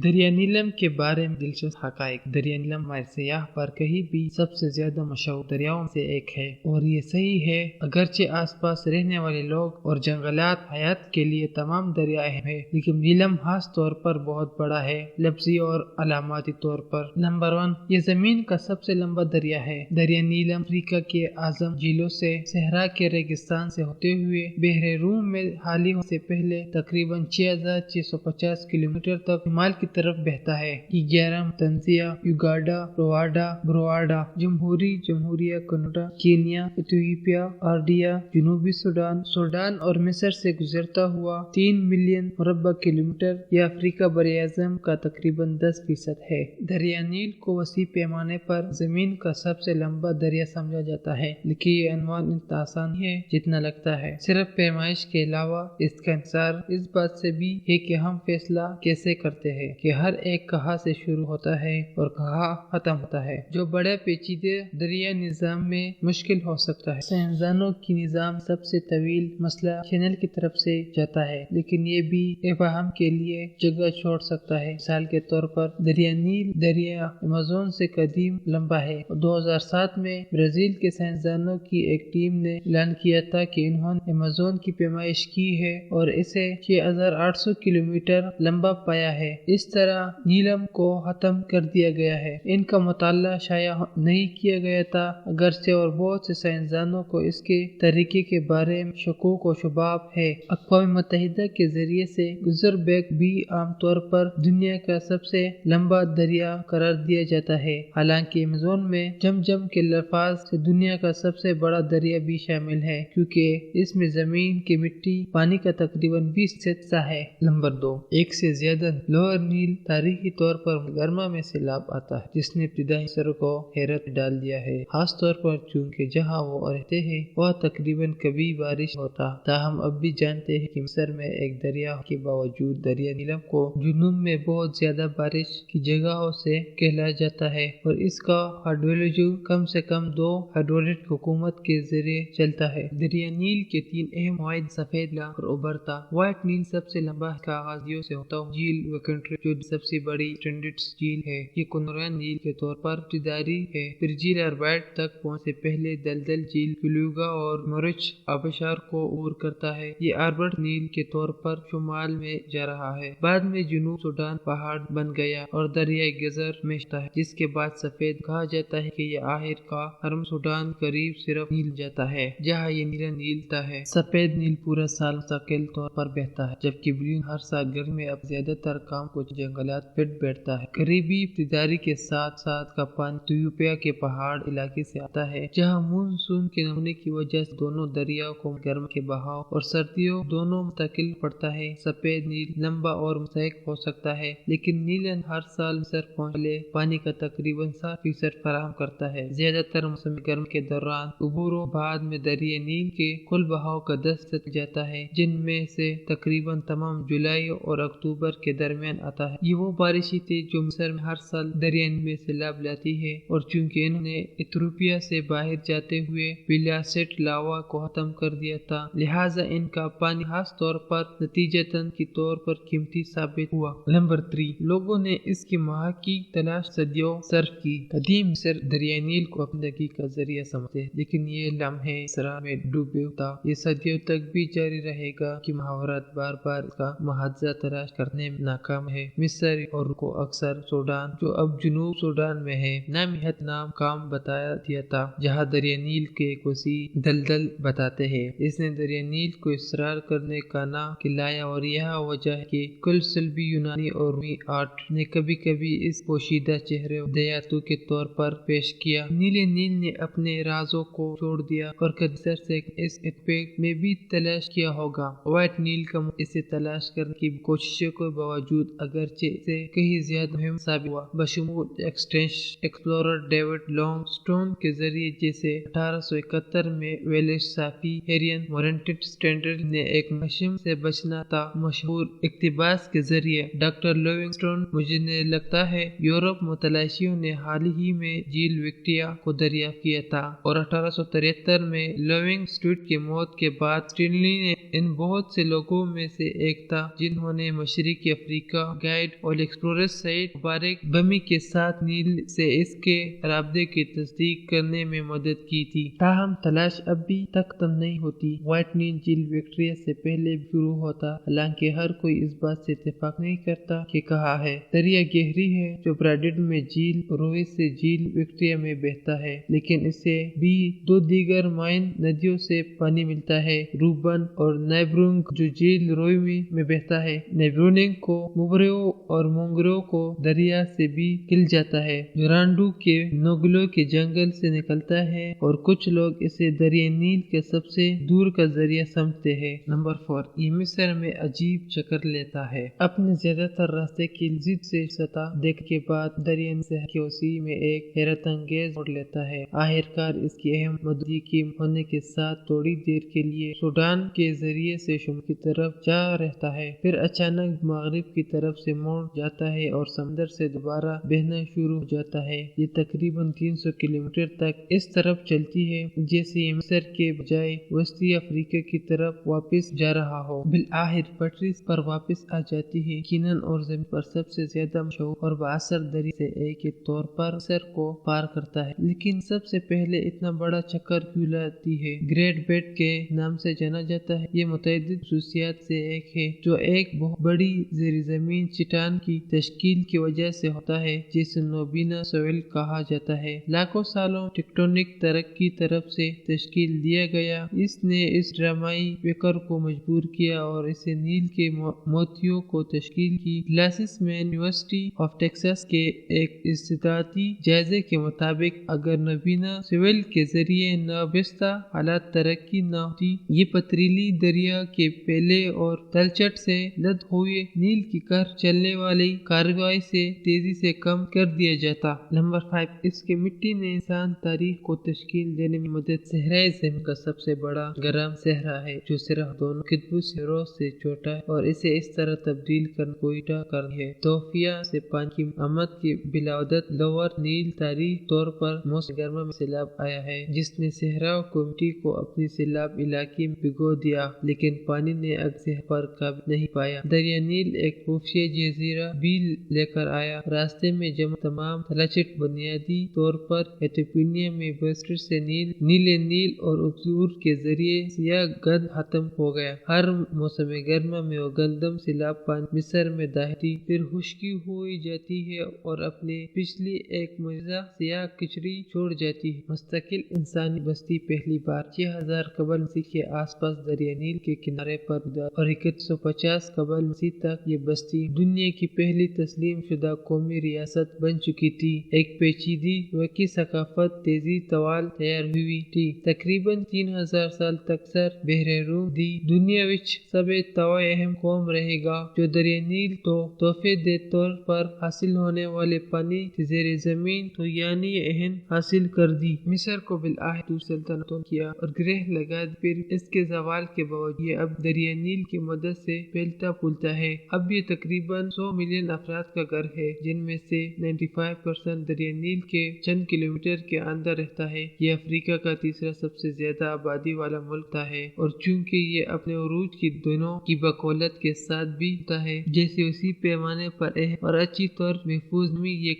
دریا نیلم کے بارے میں دلچسپ حقائق۔ دریا نیلم ہمارے سیاح پر کہیں بھی سب سے زیادہ مشہور دریاؤں سے ایک ہے، اور یہ صحیح ہے اگرچہ آس پاس رہنے والے لوگ اور جنگلات حیات کے لیے تمام دریا اہم ہے، لیکن نیلم خاص طور پر بہت بڑا ہے، لفظی اور علاماتی طور پر۔ نمبر 1، یہ زمین کا سب سے لمبا دریا ہے۔ دریا نیلم افریقہ کے اعظم جھیلوں سے صحرا کے ریگستان سے ہوتے ہوئے بحر روم میں حالی ہونے سے پہلے تقریباً 6650 کلومیٹر تک شمال کی طرف بہتا ہے۔ گیارم، تنزانیہ، یوگانڈا، روانڈا، برواڈا، جمہوریہ کنگو، کینیا، ایتھوپیا، آرڈیا، جنوبی سوڈان اور مصر سے گزرتا ہوا 3 ملین مربع کلومیٹر، یہ افریقہ براعظم کا تقریباً 10% ہے۔ دریا نیل کو وسیع پیمانے پر زمین کا سب سے لمبا دریا سمجھا جاتا ہے، لیکن یہ عنوان اتنا آسان نہیں ہے جتنا لگتا ہے۔ صرف پیمائش کے علاوہ اس کا انحصار اس بات سے بھی ہے کہ ہم فیصلہ کیسے کرتے ہیں کہ ہر ایک کہاں سے شروع ہوتا ہے اور کہاں ختم ہوتا ہے، جو بڑے پیچیدہ دریا نظام میں مشکل ہو سکتا ہے۔ سائنسدانوں کی نظام سب سے طویل مسئلہ چینل کی طرف سے جاتا ہے، لیکن یہ بھی ابہام کے لیے جگہ چھوڑ سکتا ہے۔ مثال کے طور پر دریا نیل دریا ایمیزون سے قدیم لمبا ہے، اور 2007 میں برازیل کے سائنسدانوں کی ایک ٹیم نے اعلان کیا تھا کہ انہوں نے ایمیزون کی پیمائش کی ہے اور اسے 6800 کلومیٹر لمبا پایا ہے۔ اس طرح نیلم کو ختم کر دیا گیا ہے۔ ان کا مطالعہ شائع نہیں کیا گیا تھا، اگرچہ اور بہت سے سائنسدانوں کو اس کے طریقے کے بارے میں شکوک و شبہات ہے۔ اقوام متحدہ کے ذریعے سے گزربیک بھی عام طور پر دنیا کا سب سے لمبا دریا قرار دیا جاتا ہے، حالانکہ ایمیزون میں جم کے لفظ سے دنیا کا سب سے بڑا دریا بھی شامل ہے، کیونکہ اس میں زمین کی مٹی پانی کا تقریباً 20% حصہ ہے۔ نمبر 2، ایک سے زیادہ لوئر نیل۔ تاریخی طور پر گرما میں سیلاب آتا ہے، جس نے ابتدائی مصر کو حیرت میں ڈال دیا ہے، خاص طور پر چونکہ جہاں وہ رہتے ہیں وہ تقریباً کبھی بارش ہوتا۔ تاہم اب بھی جانتے ہیں کہ مصر میں ایک دریا کے باوجود دریا نیلم کو جنوب میں بہت زیادہ بارش کی جگہوں سے کہلایا جاتا ہے، اور اس کا ہائیڈرولوجی کم سے کم 2 ہائیڈرولوجک حکومت کے ذریعے چلتا ہے۔ دریا نیل کے 3 اہم مواد سفید لا اور ابھرتا۔ وائٹ نیل سب سے لمبا کا آغاز سے ہوتا ہوا جھیل ویکنٹری، جو سب سے بڑی اسٹینڈرڈ جھیل ہے، یہ کنورین نیل کے طور پر ابتدائی ہے۔ پھر جھیل آربائٹ تک پہنچنے سے پہلے دلدل جھیل کلوگا اور مورچ آبشار کو عبور کرتا ہے، یہ آربائٹ نیل کے طور پر شمال میں جا رہا ہے۔ بعد میں جنوب سوڈان پہاڑ بن گیا اور دریائے گزر میں جاتا ہے، جس کے بعد سفید کہا جاتا ہے کہ یہ آخر کا حرم سوڈان قریب صرف نیل جاتا ہے، جہاں یہ نیلا نیل تا ہے۔ سفید نیل پورا سال مستقل طور پر بہتا ہے، جبکہ بلیو ہر سال گرمی میں اب زیادہ تر کام کچھ جنگلات پٹ بیٹھتا ہے۔ قریبی ابتدائی کے ساتھ ساتھ کا پانی ایتھوپیا کے پہاڑ علاقے سے آتا ہے، جہاں مونسون کے نہ ہونے کی وجہ سے دونوں دریاؤں کو گرما کے بہاؤ اور سردیوں دونوں مستقل پڑتا ہے۔ سفید نیل لمبا اور مستحق ہو سکتا ہے، لیکن نیلن ہر سال مصر پہنچنے والے پانی کا تقریباً 60% فراہم کرتا ہے۔ زیادہ تر موسم گرما کے دوران عبور و بعد میں دریا نیل کے کل بہاؤ کا 10% جاتا ہے، جن میں سے تقریباً تمام جولائی اور اکتوبر کے درمیان آتا ہے۔ یہ وہ بارشیں تھی جو مصر میں ہر سال دریا نیل میں سیلاب لاتی ہے، اور چونکہ انہوں نے ایتھوپیا سے باہر جاتے ہوئے بیلاسٹ لاوا کو ختم کر دیا تھا، لہٰذا ان کا پانی خاص طور پر نتیجتاً کے طور پر قیمتی ثابت ہوا۔ نمبر 3، لوگوں نے اس کی ماہ کی تلاش صدیوں صرف کی۔ قدیم مصر دریا نیل کو اپنی زندگی کا ذریعہ سمجھتے، لیکن یہ لمحے اسرار میں ڈوبے ہوتا، یہ صدیوں تک بھی جاری رہے گا کہ محاورات بار بار اس کا محاذہ تلاش کرنے میں ناکام ہے۔ مصر اور کو اکثر سوڈان، جو اب جنوب سوڈان میں ہے، نامحت نام کام بتایا دیا تھا، جہاں دریا نیل کے ایک وسیع دلدل بتاتے ہیں۔ اس نے دریا نیل کو اصرار کرنے کا نام کھلایا، اور یہ وجہ ہے کہ کل صلبی یونانی اور رومی آرٹ نے کبھی کبھی اس پوشیدہ چہرے دیاتو کے طور پر پیش کیا۔ نیلے نیل نے اپنے رازوں کو چھوڑ دیا اور کدسر سے اس اتفاق میں بھی تلاش کیا ہوگا۔ وائٹ نیل کا اسے تلاش کرنے کی کوششوں کے باوجود اگرچہ اسے کہیں زیادہ مہم ثابت ہوا، بشمول ایکسپلورر ڈیوڈ لانگ سٹون کے ذریعے، جیسے 1871 میں ویلش صحافی ہیرین مورنٹن سٹینڈرڈ نے ایک مہم سے بچنا تھا۔ مشہور اقتباس کے ذریعے ڈاکٹر لیونگ سٹون، مجھے لگتا ہے یورپ متلاشیوں نے حال ہی میں جھیل وکٹوریا کو دریافت کیا تھا، اور 1873 میں لیونگ سٹون کی موت کے بعد سٹینلی نے ان بہت سے لوگوں میں سے ایک تھا جنہوں نے مشرقی افریقہ گائیڈ اور ایکسپلورر سعید مبارک بمی کے ساتھ نیل سے اس کے رابطے کی تصدیق کرنے میں مدد کی تھی، تاہم تلاش اب بھی تک ختم نہیں ہوتی۔ وائٹ نیل جھیل وکٹوریہ سے پہلے شروع ہوتا، حالانکہ ہر کوئی اس بات سے اتفاق نہیں کرتا کہ کہاں ہے۔ دریا گہری ہے جو براڈن میں جھیل روی سے جھیل وکٹوریہ میں بہتا ہے، لیکن اسے بھی دو دیگر مائن ندیوں سے پانی ملتا ہے، روبن اور نیبرونگ جو جھیل روی میں بہتا ہے۔ نیبرونگ کو موبریو اور مونگرو کو دریا سے بھی کل جاتا ہے جو رانڈو کے نوگلو کے جنگل سے نکلتا ہے، اور کچھ لوگ اسے دریا نیل کے سب سے دور کا ذریعہ سمجھتے ہیں۔ نمبر 4، یہ مصر میں عجیب چکر لیتا ہے۔ اپنے زیادہ تر راستے کی ضد سے سطح دیکھنے کے بعد دریا نیل کے وسیع میں ایک حیرت انگیز موڑ لیتا ہے۔ آخرکار اس کی اہم مدتی کی ہونے کے ساتھ تھوڑی دیر کے لیے سوڈان کے ذریعے سے شمال کی طرف جا رہتا ہے، پھر اچانک مغرب کی طرف سے موڑ جاتا ہے اور سمندر سے دوبارہ بہنا شروع ہو جاتا ہے۔ یہ تقریباً 300 کلومیٹر تک اس طرف چلتی ہے جیسے یہ مصر کے بجائے وسطی افریقہ کی طرف واپس جا رہا ہو۔ بالآخر پٹری پر واپس آ جاتی ہے۔ یقیناً اور زمین پر سب سے زیادہ مشہور اور بااثر دریا سے ایک کے طور پر مصر کو پار کرتا ہے، لیکن سب سے پہلے اتنا بڑا چکر کیوں لاتی ہے؟ گریٹ بیٹ کے نام سے جانا جاتا ہے۔ یہ متعدد خصوصیات سے ایک ہے جو ایک بہت بڑی زیر زمین چٹان کی تشکیل کی وجہ سے ہوتا ہے جسے نوبینا سویل کہا جاتا ہے۔ لاکھوں سالوں ٹیکٹونک ترقی کی طرف سے تشکیل دیا گیا، اس نے اس ڈرامائی فکر کو مجبور کیا اور اسے نیل کے موتیوں کو تشکیل کی۔ گلاسس مین یونیورسٹی آف ٹیکساس کے ایک استطاعتی جائزے کے مطابق اگر نوبینا سویل کے ذریعے نابستہ حالات ترقی نہ ہوتی، یہ پتریلی دریا کے پہلے اور تلچھٹ سے لد ہوئے نیل کی کر چلنے والی کارروائی سے تیزی سے کم کر دیا جاتا۔ نمبر 5، اس کی مٹی نے انسان تاریخ کو تشکیل دینے میں مدد۔ صحرائے زمین کا سب سے بڑا گرم صحرا ہے جو صرف دونوں قطبوں صحراؤں سے چھوٹا ہے اور اسے اس طرح تبدیل کرنا کوئٹہ کرنی ہے۔ توفیہ سے پانی کی آمد کی بلاوجود لوور نیل تاریخی طور پر موسم گرما میں سیلاب آیا ہے جس نے صحراؤں کو مٹی کو اپنی سیلاب علاقے میں بھگو دیا، لیکن پانی نے صحرا پر قابو نہیں پایا۔ دریا نیل ایک خفیہ جزیرہ بھی لے کر آیا۔ راستے میں جمع تمام تلچھٹ بنیادی طور پر ایتھوپیا میں بیسٹ سے نیلے نیل اور ابزور کے ذریعے سیاہ گند ختم ہو گیا۔ ہر موسم گرما میں وہ گندم سیلاب پانی مصر میں داخل پھر خشکی ہوئی جاتی ہے اور اپنے پچھلی ایک معجزہ سیاہ کچری چھوڑ جاتی ہے۔ مستقل انسانی بستی پہلی بار 6000 قبل مسیح کے آس پاس دریا نیل کے کنارے پر اور 2150 قبل مسیح تک یہ بستی دنیا کی پہلی تسلیم شدہ قومی ریاست بن چکی تھی۔ ایک پیچیدہ وسیع ثقافت تیزی طوال تیار ہوئی تھی۔ تقریباً 3000 سال تک سر بحر روم دی دنیا وچ سب تو اہم قوم رہے گا جو دریا نیل تو تحفے دے طور پر حاصل ہونے والے پانی سے زیر زمین تو یعنی اہم حاصل کر دی۔ مصر کو بالآخر دور سلطنتوں کیا اور گرہ لگا دی، پھر اس کے زوال کے باوجود یہ اب دریا نیل کی مدد سے پھیلتا پھولتا ہے۔ اب یہ تقریباً 100 ملین افراد کا گھر ہے جن میں سے 95% دریا نیل کے چند کلومیٹر کے اندر رہتا ہے۔ یہ افریقہ کا تیسرا سب سے زیادہ آبادی والا ملک ہے اور چونکہ یہ اپنے عروج کی دنوں کی بقولت کے ساتھ بھی ہوتا ہے جیسے اسی پیمانے پر اہم اور اچھی طور محفوظ نمی یہ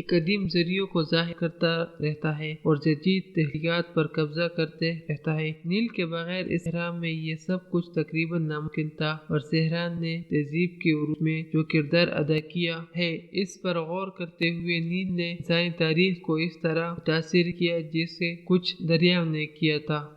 قدیم ذریعوں کو ظاہر کرتا رہتا ہے اور جدید تحقیقات پر قبضہ کرتے رہتا ہے۔ نیل کے بغیر اس صحرا میں یہ سب کچھ تقریباً ناممکن تھا اور صحرا نے تہذیب کے عروج میں جو کردار ادا کیا ہے اس پر غور کرتے ہوئے نیل نے انسانی تاریخ کو اس طرح متاثر کیا جیسے کچھ دریاؤں نے کیا تھا۔